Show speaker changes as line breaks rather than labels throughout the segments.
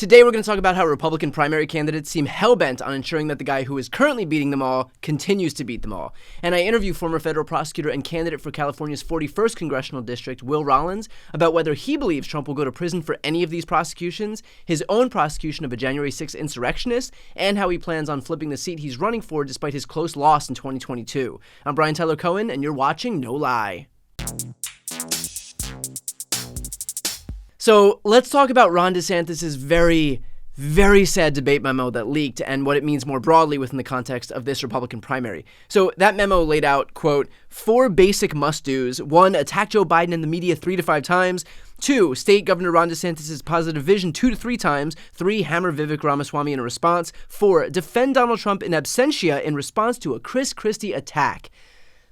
Today we're going to talk about how Republican primary candidates seem hell-bent on ensuring that the guy who is currently beating them all continues to beat them all. And I interview former federal prosecutor and candidate for California's 41st congressional district, Will Rollins, about whether he believes Trump will go to prison for any of these prosecutions, his own prosecution of a January 6th insurrectionist, and how he plans on flipping the seat he's running for despite his close loss in 2022. I'm Brian Tyler Cohen, and you're watching No Lie. So let's talk about Ron DeSantis' very, very sad debate memo that leaked and what it means more broadly within the context of this Republican primary. So that memo laid out, quote, 4 basic must-dos. 1, attack Joe Biden in the media 3 to 5 times. 2, state Governor Ron DeSantis' positive vision 2 to 3 times. 3, hammer Vivek Ramaswamy in a response. 4, defend Donald Trump in absentia in response to a Chris Christie attack.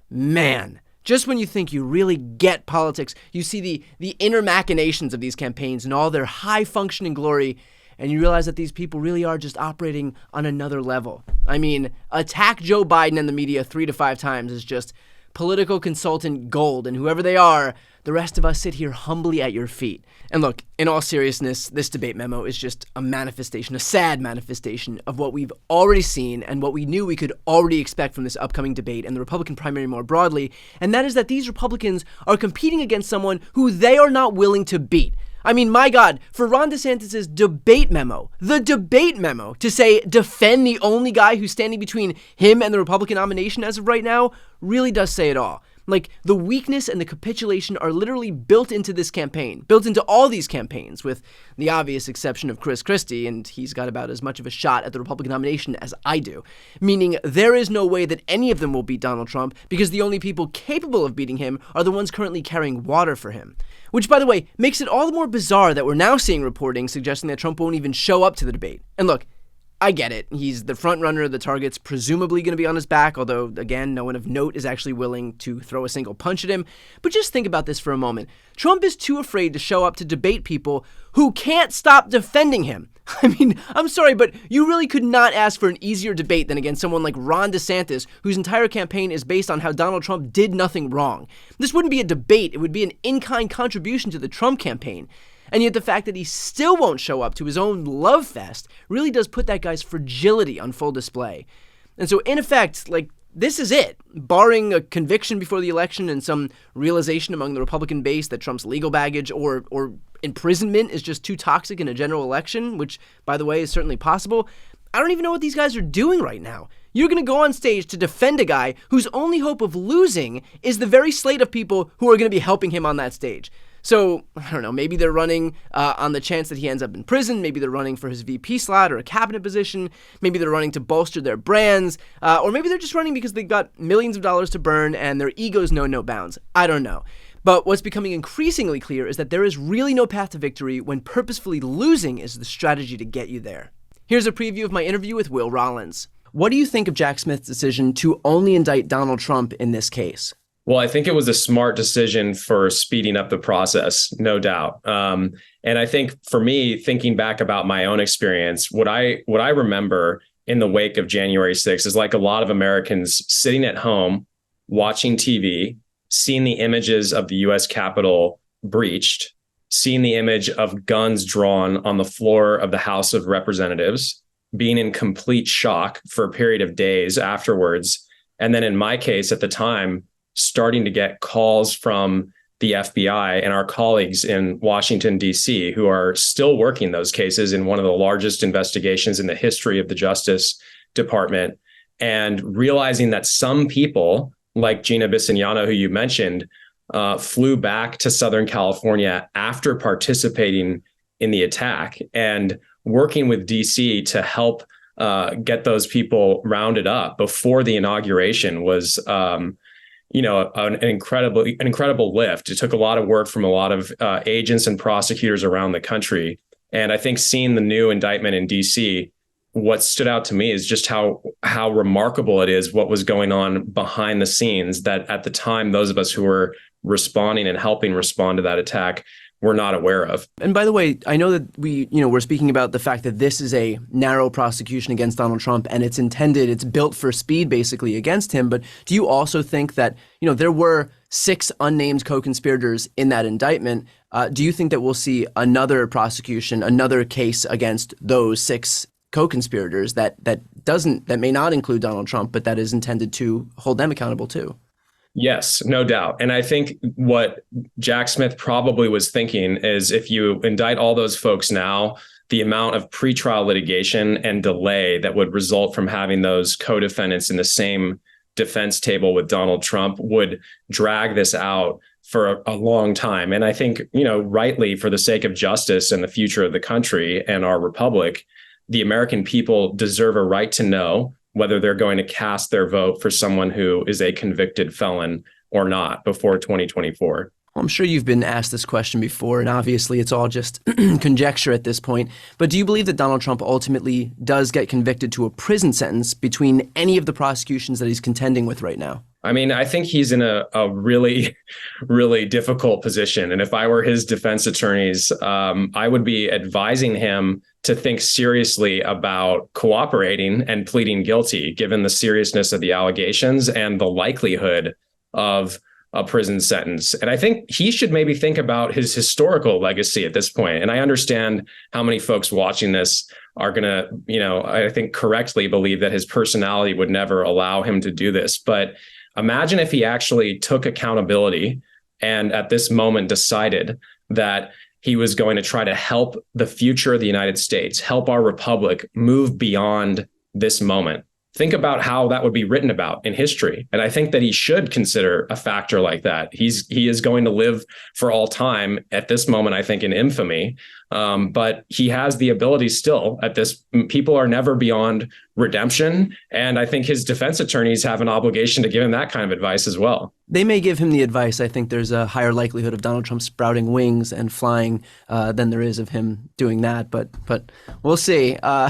Man. Just when you think you really get politics, you see the inner machinations of these campaigns and all their high-functioning glory, and you realize that these people really are just operating on another level. I mean, attack Joe Biden and the media 3 to 5 times is just political consultant gold, and whoever they are, the rest of us sit here humbly at your feet. And look, in all seriousness, this debate memo is just a manifestation, a sad manifestation of what we've already seen and what we knew we could already expect from this upcoming debate and the Republican primary more broadly, and that is that these Republicans are competing against someone who they are not willing to beat. I mean, my God, for Ron DeSantis' debate memo, the debate memo, to say defend the only guy who's standing between him and the Republican nomination as of right now, really does say it all. Like, the weakness and the capitulation are literally built into this campaign, built into all these campaigns, with the obvious exception of Chris Christie, and he's got about as much of a shot at the Republican nomination as I do. Meaning, there is no way that any of them will beat Donald Trump, because the only people capable of beating him are the ones currently carrying water for him. Which, by the way, makes it all the more bizarre that we're now seeing reporting suggesting that Trump won't even show up to the debate. And look, I get it. He's the front runner. The target's presumably going to be on his back, although, again, no one of note is actually willing to throw a single punch at him. But just think about this for a moment. Trump is too afraid to show up to debate people who can't stop defending him. I mean, I'm sorry, but you really could not ask for an easier debate than against someone like Ron DeSantis, whose entire campaign is based on how Donald Trump did nothing wrong. This wouldn't be a debate. It would be an in-kind contribution to the Trump campaign. And yet the fact that he still won't show up to his own love fest really does put that guy's fragility on full display. And so, in effect, this is it. Barring a conviction before the election and some realization among the Republican base that Trump's legal baggage or imprisonment is just too toxic in a general election, which, by the way, is certainly possible, I don't even know what these guys are doing right now. You're going to go on stage to defend a guy whose only hope of losing is the very slate of people who are going to be helping him on that stage. So, I don't know, maybe they're running on the chance that he ends up in prison. Maybe they're running for his VP slot or a cabinet position. Maybe they're running to bolster their brands. Or maybe they're just running because they've got millions of dollars to burn and their egos know no bounds. I don't know. But what's becoming increasingly clear is that there is really no path to victory when purposefully losing is the strategy to get you there. Here's a preview of my interview with Will Rollins. What do you think of Jack Smith's decision to only indict Donald Trump in this case?
Well, I think it was a smart decision for speeding up the process, no doubt. And I think for me, thinking back about my own experience, what I remember in the wake of January 6th is like a lot of Americans sitting at home, watching TV, seeing the images of the U.S. Capitol breached, seeing the image of guns drawn on the floor of the House of Representatives, being in complete shock for a period of days afterwards. And then in my case at the time, starting to get calls from the FBI and our colleagues in Washington, D.C., who are still working those cases in one of the largest investigations in the history of the Justice Department, and realizing that some people, like Gina Bisignano, who you mentioned, flew back to Southern California after participating in the attack, and working with D.C. to help get those people rounded up before the inauguration was an incredible lift. It took a lot of work from a lot of agents and prosecutors around the country. And I think seeing the new indictment in DC, what stood out to me is just how remarkable it is what was going on behind the scenes, that at the time, those of us who were responding and helping respond to that attack we're not aware of.
And by the way, I know that we're speaking about the fact that this is a narrow prosecution against Donald Trump, and it's built for speed basically against him. But do you also think that, there were 6 unnamed co-conspirators in that indictment? Do you think that we'll see another prosecution, another case against those 6 co-conspirators that may not include Donald Trump, but that is intended to hold them accountable too?
Yes, no doubt. And I think what Jack Smith probably was thinking is if you indict all those folks now, the amount of pretrial litigation and delay that would result from having those co-defendants in the same defense table with Donald Trump would drag this out for a long time. And I think, rightly, for the sake of justice and the future of the country and our republic, the American people deserve a right to know whether they're going to cast their vote for someone who is a convicted felon or not before 2024.
Well, I'm sure you've been asked this question before, and obviously it's all just conjecture at this point. But do you believe that Donald Trump ultimately does get convicted to a prison sentence between any of the prosecutions that he's contending with right now?
I mean, I think he's in a really, really difficult position. And if I were his defense attorneys, I would be advising him to think seriously about cooperating and pleading guilty, given the seriousness of the allegations and the likelihood of a prison sentence. And I think he should maybe think about his historical legacy at this point. And I understand how many folks watching this are going to, I think correctly believe that his personality would never allow him to do this. But imagine if he actually took accountability and at this moment decided that he was going to try to help the future of the United States, help our republic move beyond this moment. Think about how that would be written about in history. And I think that he should consider a factor like that. He is going to live for all time at this moment, I think, in infamy. But he has the ability still at this. People are never beyond redemption. And I think his defense attorneys have an obligation to give him that kind of advice as well.
They may give him the advice. I think there's a higher likelihood of Donald Trump sprouting wings and flying than there is of him doing that. But we'll see.
I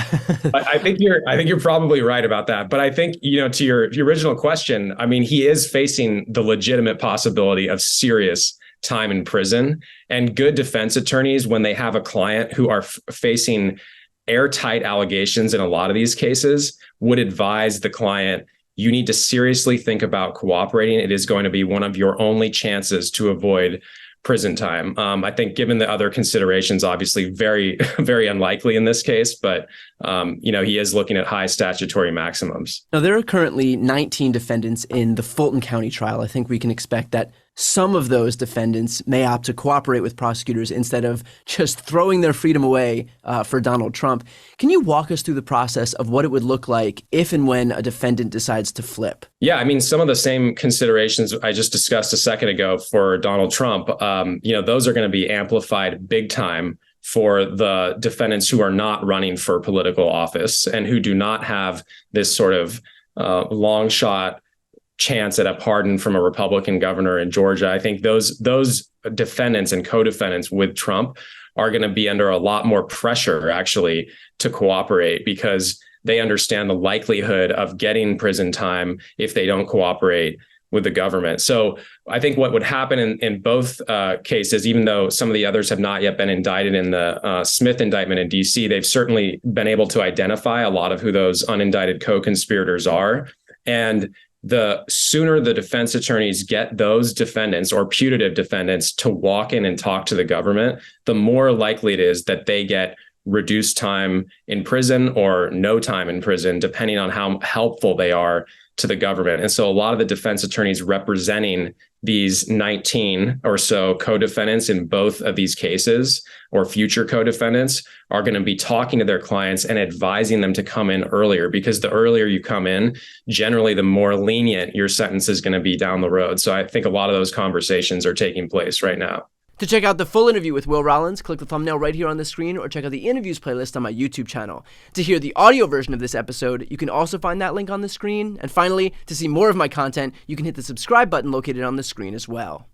think you're probably right about that. But I think, to your original question, I mean, he is facing the legitimate possibility of serious time in prison, and good defense attorneys, when they have a client who are facing airtight allegations in a lot of these cases, would advise the client, you need to seriously think about cooperating. It is going to be one of your only chances to avoid prison time. I think given the other considerations, obviously very, very unlikely in this case, but he is looking at high statutory maximums.
Now, there are currently 19 defendants in the Fulton County trial. I think we can expect that some of those defendants may opt to cooperate with prosecutors instead of just throwing their freedom away for Donald Trump. Can you walk us through the process of what it would look like if and when a defendant decides to flip?
Yeah, I mean, some of the same considerations I just discussed a second ago for Donald Trump, those are going to be amplified big time for the defendants who are not running for political office and who do not have this sort of long shot chance at a pardon from a Republican governor in Georgia. I think those defendants and co-defendants with Trump are going to be under a lot more pressure, actually, to cooperate because they understand the likelihood of getting prison time if they don't cooperate with the government. So I think what would happen in both cases, even though some of the others have not yet been indicted in the Smith indictment in DC, they've certainly been able to identify a lot of who those unindicted co-conspirators are. And the sooner the defense attorneys get those defendants or putative defendants to walk in and talk to the government, the more likely it is that they get reduced time in prison or no time in prison, depending on how helpful they are to the government. And so a lot of the defense attorneys representing these 19 or so co-defendants in both of these cases or future co-defendants are going to be talking to their clients and advising them to come in earlier, because the earlier you come in, generally the more lenient your sentence is going to be down the road. So I think a lot of those conversations are taking place right now.
To check out the full interview with Will Rollins, click the thumbnail right here on the screen or check out the interviews playlist on my YouTube channel. To hear the audio version of this episode, you can also find that link on the screen. And finally, to see more of my content, you can hit the subscribe button located on the screen as well.